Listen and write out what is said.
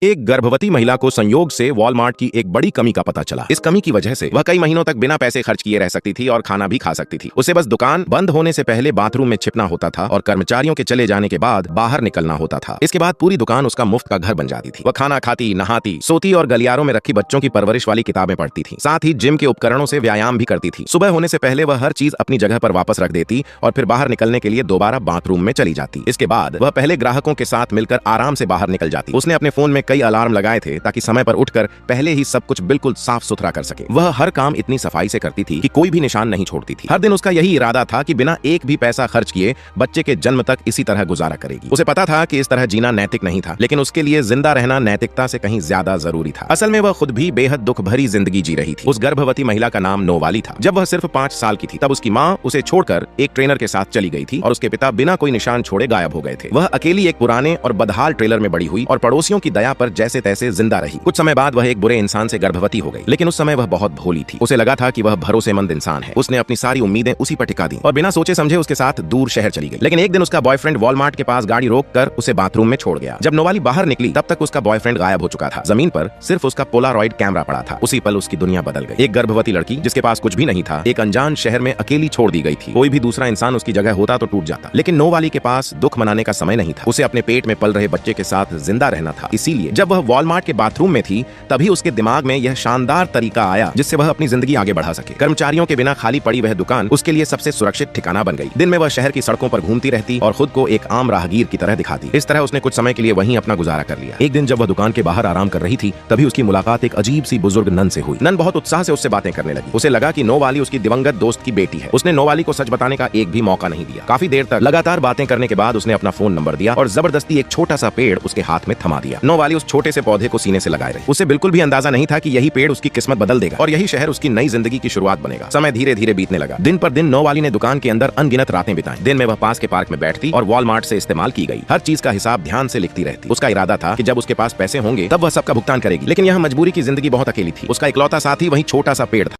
एक गर्भवती महिला को संयोग से वॉलमार्ट की एक बड़ी कमी का पता चला। इस कमी की वजह से वह कई महीनों तक बिना पैसे खर्च किए रह सकती थी और खाना भी खा सकती थी। उसे बस दुकान बंद होने से पहले बाथरूम में छिपना होता था और कर्मचारियों के चले जाने के बाद बाहर निकलना होता था। इसके बाद पूरी दुकान उसका मुफ्त का घर बन जाती थी। वह खाना खाती, नहाती, सोती और गलियारों में रखी बच्चों की परवरिश वाली किताबें पढ़ती थी। साथ ही जिम के उपकरणों से व्यायाम भी करती थी। सुबह होने से पहले वह हर चीज अपनी जगह पर वापस रख देती और फिर बाहर निकलने के लिए दोबारा बाथरूम में चली जाती। इसके बाद वह पहले ग्राहकों के साथ मिलकर आराम से बाहर निकल जाती। उसने अपने फोन में कई अलार्म लगाए थे ताकि समय पर उठकर पहले ही सब कुछ बिल्कुल साफ सुथरा कर सके। वह हर काम इतनी सफाई से करती थी कि कोई भी निशान नहीं छोड़ती थी। हर दिन उसका यही इरादा था कि बिना एक भी पैसा खर्च किए बच्चे के जन्म तक इसी तरह गुजारा करेगी। उसे पता था कि इस तरह जीना नैतिक नहीं था, लेकिन उसके लिए जिंदा रहना नैतिकता से कहीं ज्यादा जरूरी था। असल में वह खुद भी बेहद दुख भरी जिंदगी जी रही थी। उस गर्भवती महिला का नाम नोवाली था। जब वह सिर्फ 5 साल की थी तब उसकी माँ उसे छोड़कर एक ट्रेनर के साथ चली गई थी और उसके पिता बिना कोई निशान छोड़े गायब हो गए थे। वह अकेली एक पुराने और बदहाल ट्रेलर में बड़ी हुई और पड़ोसियों की दया पर जैसे तैसे जिंदा रही। कुछ समय बाद वह एक बुरे इंसान से गर्भवती हो गई, लेकिन उस समय वह बहुत भोली थी। उसे लगा था कि वह भरोसेमंद इंसान है। उसने अपनी सारी उम्मीदें उसी पर टिका दी और बिना सोचे समझे उसके साथ दूर शहर चली गई। लेकिन एक दिन उसका बॉयफ्रेंड वॉलमार्ट के पास गाड़ी रोककर उसे बाथरूम में छोड़ गया। जब नोवाली बाहर निकली तब तक उसका बॉयफ्रेंड गायब हो चुका था। जमीन पर सिर्फ उसका पोलारॉइड कैमरा पड़ा था। उसी पल उसकी दुनिया बदल गई। एक गर्भवती लड़की जिसके पास कुछ भी नहीं था, एक अनजान शहर में अकेली छोड़ दी गई थी। कोई भी दूसरा इंसान उसकी जगह होता तो टूट जाता, लेकिन नोवाली के पास दुख मनाने का समय नहीं था। उसे अपने पेट में पल रहे बच्चे के साथ जिंदा रहना था। इसीलिए जब वह वॉलमार्ट के बाथरूम में थी तभी उसके दिमाग में यह शानदार तरीका आया जिससे वह अपनी जिंदगी आगे बढ़ा सके। कर्मचारियों के बिना खाली पड़ी वह दुकान उसके लिए सबसे सुरक्षित ठिकाना बन गई। दिन में वह शहर की सड़कों पर घूमती रहती और खुद को एक आम राहगीर की तरह दिखाती। इस तरह उसने कुछ समय के लिए वहीं अपना गुजारा कर लिया। एक दिन जब वह दुकान के बाहर आराम कर रही थी तभी उसकी मुलाकात एक अजीब सी बुजुर्ग नन से हुई। नन बहुत उत्साह से उससे बातें करने लगी। उसे लगा कि नोवाली उसकी दिवंगत दोस्त की बेटी है। उसने नोवाली को सच बताने का एक भी मौका नहीं दिया। काफी देर तक लगातार बातें करने के बाद उसने अपना फोन नंबर दिया और जबरदस्ती एक छोटा सा पेड़ उसके हाथ में थमा दिया। नोवाली उस छोटे से पौधे को सीने से लगाए रही। उसे बिल्कुल भी अंदाजा नहीं था कि यही पेड़ उसकी किस्मत बदल देगा और यही शहर उसकी नई जिंदगी की शुरुआत बनेगा। समय धीरे धीरे बीतने लगा। दिन पर दिन नोवाली ने दुकान के अंदर अनगिनत रातें बिताई। दिन में वह पास के पार्क में बैठती और वॉलमार्ट से इस्तेमाल की गई हर चीज का हिसाब ध्यान से लिखती रहती। उसका इरादा था कि जब उसके पास पैसे होंगे तब वह सबका भुगतान करेगी, लेकिन यह मजबूरी की जिंदगी बहुत अकेली थी। उसका इकलौता साथी वही छोटा सा पेड़ था।